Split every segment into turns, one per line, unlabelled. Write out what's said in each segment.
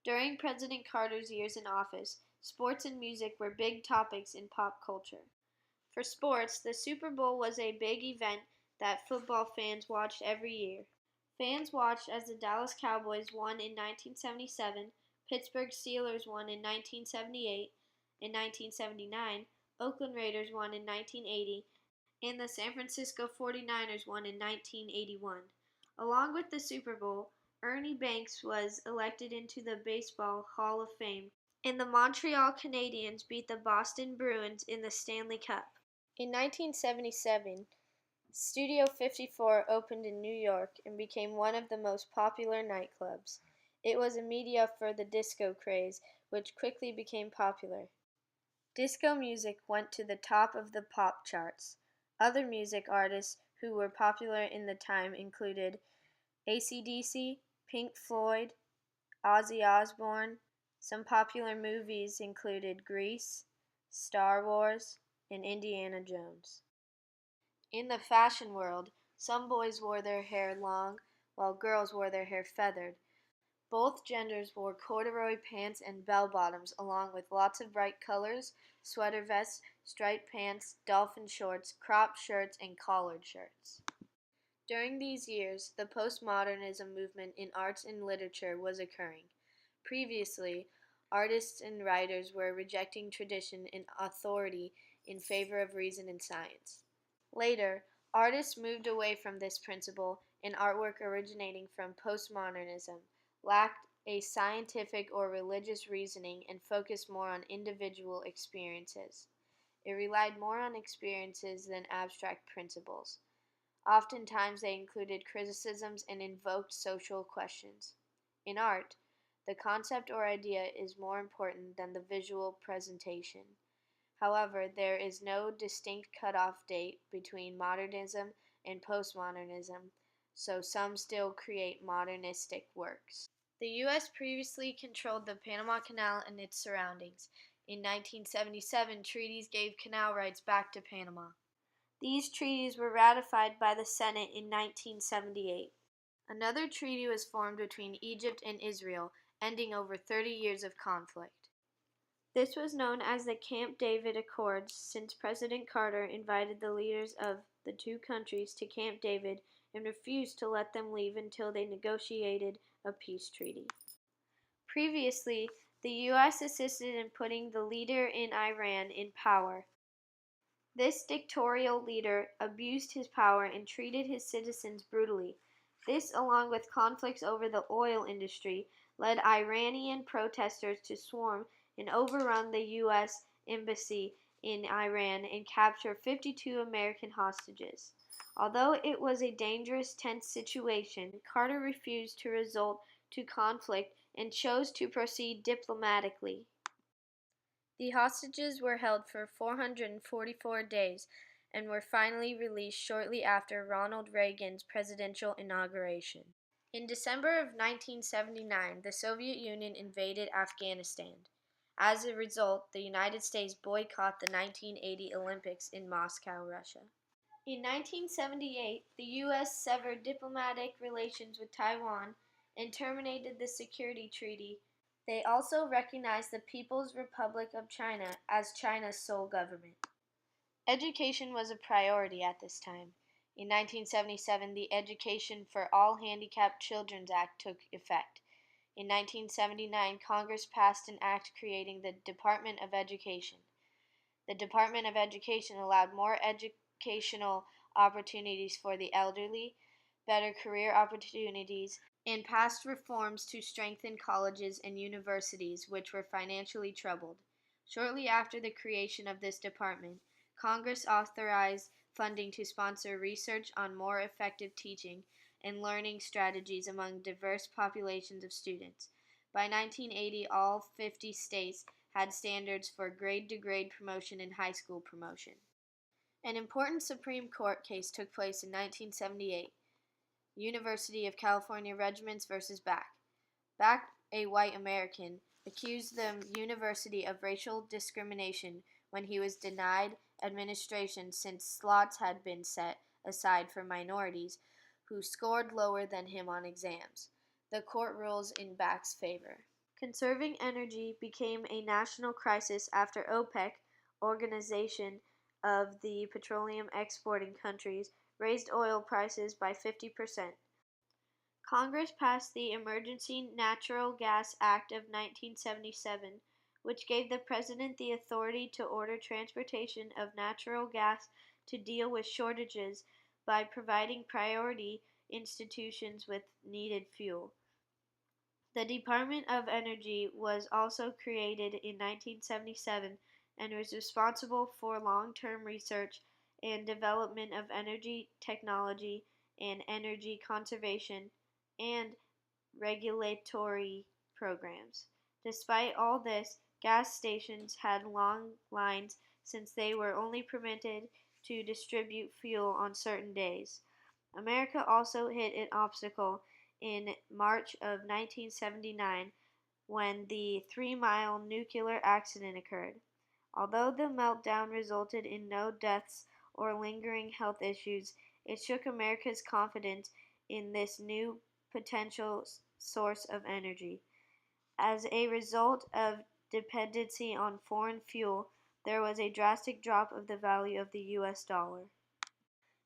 During President Carter's years in office, sports and music were big topics in pop culture. For sports, the Super Bowl was a big event that football fans watched every year. Fans watched as the Dallas Cowboys won in 1977, Pittsburgh Steelers won in 1978, in 1979, Oakland Raiders won in 1980, and the San Francisco 49ers won in 1981. Along with the Super Bowl, Ernie Banks was elected into the Baseball Hall of Fame, and the Montreal Canadiens beat the Boston Bruins in the Stanley Cup. In 1977, Studio 54 opened in New York and became one of the most popular nightclubs. It was a media for the disco craze, which quickly became popular. Disco music went to the top of the pop charts. Other music artists who were popular in the time included AC/DC, Pink Floyd, Ozzy Osbourne. Some popular movies included Grease, Star Wars, and Indiana Jones. In the fashion world, some boys wore their hair long, while girls wore their hair feathered. Both genders wore corduroy pants and bell-bottoms, along with lots of bright colors, sweater vests, striped pants, dolphin shorts, cropped shirts, and collared shirts. During these years, the postmodernism movement in arts and literature was occurring. Previously, artists and writers were rejecting tradition and authority in favor of reason and science. Later, artists moved away from this principle, and artwork originating from postmodernism lacked a scientific or religious reasoning and focused more on individual experiences. It relied more on experiences than abstract principles. Oftentimes they included criticisms and invoked social questions. In art, the concept or idea is more important than the visual presentation. However, there is no distinct cutoff date between modernism and postmodernism, so some still create modernistic works. The U.S. previously controlled the Panama Canal and its surroundings. In 1977, treaties gave canal rights back to Panama. These treaties were ratified by the Senate in 1978. Another treaty was formed between Egypt and Israel, ending over 30 years of conflict. This was known as the Camp David Accords, since President Carter invited the leaders of the two countries to Camp David and refused to let them leave until they negotiated a peace treaty. Previously, the U.S. assisted in putting the leader in Iran in power. This dictatorial leader abused his power and treated his citizens brutally. This, along with conflicts over the oil industry, led Iranian protesters to swarm and overrun the U.S. embassy in Iran and capture 52 American hostages. Although it was a dangerous, tense situation, Carter refused to resort to conflict and chose to proceed diplomatically. The hostages were held for 444 days and were finally released shortly after Ronald Reagan's presidential inauguration. In December of 1979, the Soviet Union invaded Afghanistan. As a result, the United States boycotted the 1980 Olympics in Moscow, Russia. In 1978, the U.S. severed diplomatic relations with Taiwan and terminated the security treaty. They also recognized the People's Republic of China as China's sole government. Education was a priority at this time. In 1977, the Education for All Handicapped Children Act took effect. In 1979, Congress passed an act creating the Department of Education. The Department of Education allowed more educational opportunities for the elderly, better career opportunities, and passed reforms to strengthen colleges and universities which were financially troubled. Shortly after the creation of this department, Congress authorized funding to sponsor research on more effective teaching and learning strategies among diverse populations of students. By 1980, all 50 states had standards for grade-to-grade promotion and high school promotion. An important Supreme Court case took place in 1978. University of California Regiments versus Back. Back, a white American, accused the university of racial discrimination when he was denied administration since slots had been set aside for minorities who scored lower than him on exams. The court rules in Back's favor. Conserving energy became a national crisis after OPEC, Organization of the Petroleum Exporting Countries, raised oil prices by 50%. Congress passed the Emergency Natural Gas Act of 1977, which gave the President the authority to order transportation of natural gas to deal with shortages by providing priority institutions with needed fuel. The Department of Energy was also created in 1977 and was responsible for long-term research and development of energy technology and energy conservation and regulatory programs. Despite all this, gas stations had long lines since they were only permitted to distribute fuel on certain days. America also hit an obstacle in March of 1979 when the 3 Mile nuclear accident occurred. Although the meltdown resulted in no deaths or lingering health issues, it shook America's confidence in this new potential source of energy. As a result of dependency on foreign fuel, there was a drastic drop of the value of the US dollar.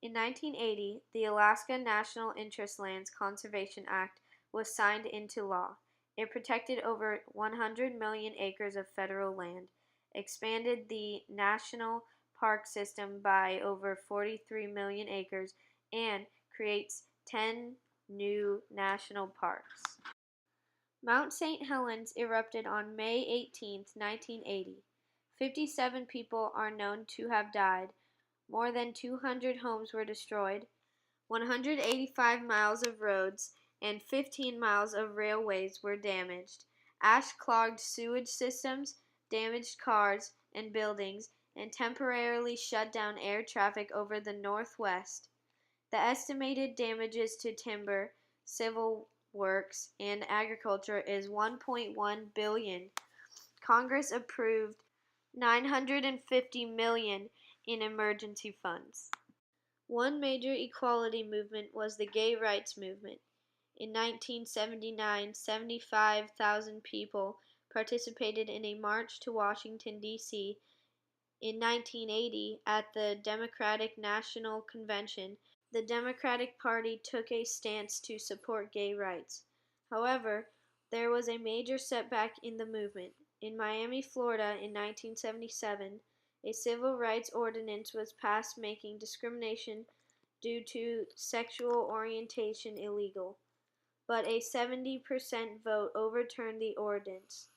In 1980, the Alaska National Interest Lands Conservation Act was signed into law. It protected over 100 million acres of federal land, expanded the national park system by over 43 million acres, and creates 10 new national parks. Mount St. Helens erupted on May 18, 1980. 57 people are known to have died. More than 200 homes were destroyed. 185 miles of roads and 15 miles of railways were damaged. Ash clogged sewage systems, damaged cars and buildings, and temporarily shut down air traffic over the Northwest. The estimated damages to timber, civil works, and agriculture is $1.1 billion. Congress approved $950 million in emergency funds. One major equality movement was the gay rights movement. In 1979, 75,000 people participated in a march to Washington, D.C. In 1980, at the Democratic National Convention, the Democratic Party took a stance to support gay rights. However, there was a major setback in the movement. In Miami, Florida, in 1977, a civil rights ordinance was passed making discrimination due to sexual orientation illegal, but a 70% vote overturned the ordinance.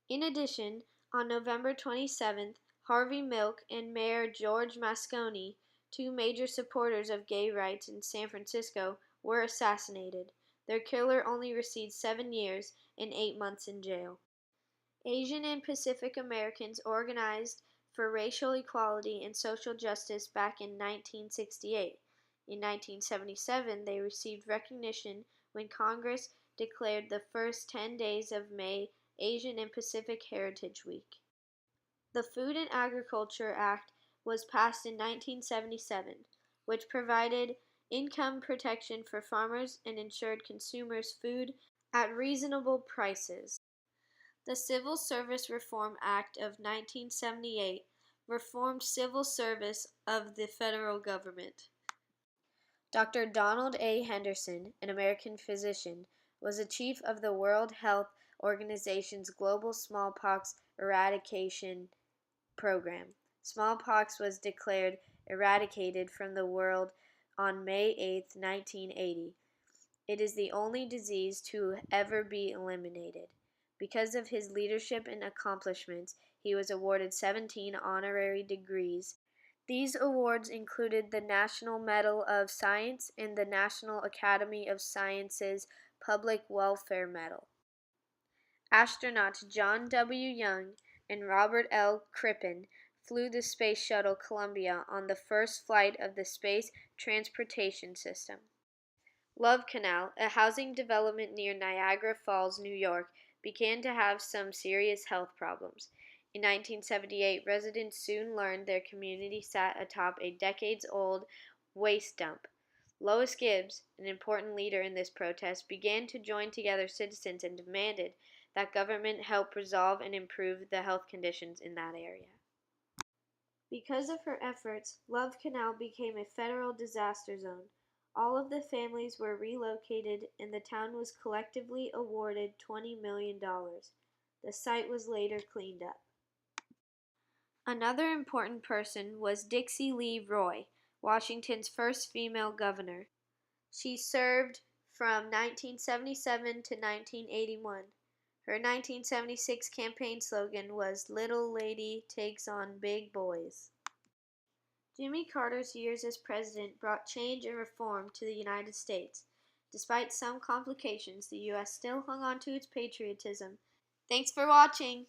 In addition, on November 27th, Harvey Milk and Mayor George Moscone, two major supporters of gay rights in San Francisco, were assassinated. Their killer only received 7 years and 8 months in jail. Asian and Pacific Americans organized for racial equality and social justice back in 1968. In 1977, they received recognition when Congress declared the first 10 days of May Asian and Pacific Heritage Week. The Food and Agriculture Act was passed in 1977, which provided income protection for farmers and ensured consumers food at reasonable prices. The Civil Service Reform Act of 1978 reformed civil service of the federal government. Dr. Donald A. Henderson, an American physician, was the chief of the World Health Organization's Global Smallpox Eradication Program. Smallpox was declared eradicated from the world on May 8, 1980. It is the only disease to ever be eliminated. Because of his leadership and accomplishments, he was awarded 17 honorary degrees. These awards included the National Medal of Science and the National Academy of Sciences Public Welfare Medal. Astronauts John W. Young and Robert L. Crippen flew the Space Shuttle Columbia on the first flight of the Space Transportation System. Love Canal, a housing development near Niagara Falls, New York, began to have some serious health problems. In 1978, residents soon learned their community sat atop a decades-old waste dump. Lois Gibbs, an important leader in this protest, began to join together citizens and demanded that government helped resolve and improve the health conditions in that area. Because of her efforts, Love Canal became a federal disaster zone. All of the families were relocated and the town was collectively awarded $20 million. The site was later cleaned up. Another important person was Dixie Lee Roy, Washington's first female governor. She served from 1977 to 1981. Her 1976 campaign slogan was "Little Lady Takes on Big Boys." Jimmy Carter's years as president brought change and reform to the United States. Despite some complications, the U.S. still hung on to its patriotism. Thanks for watching!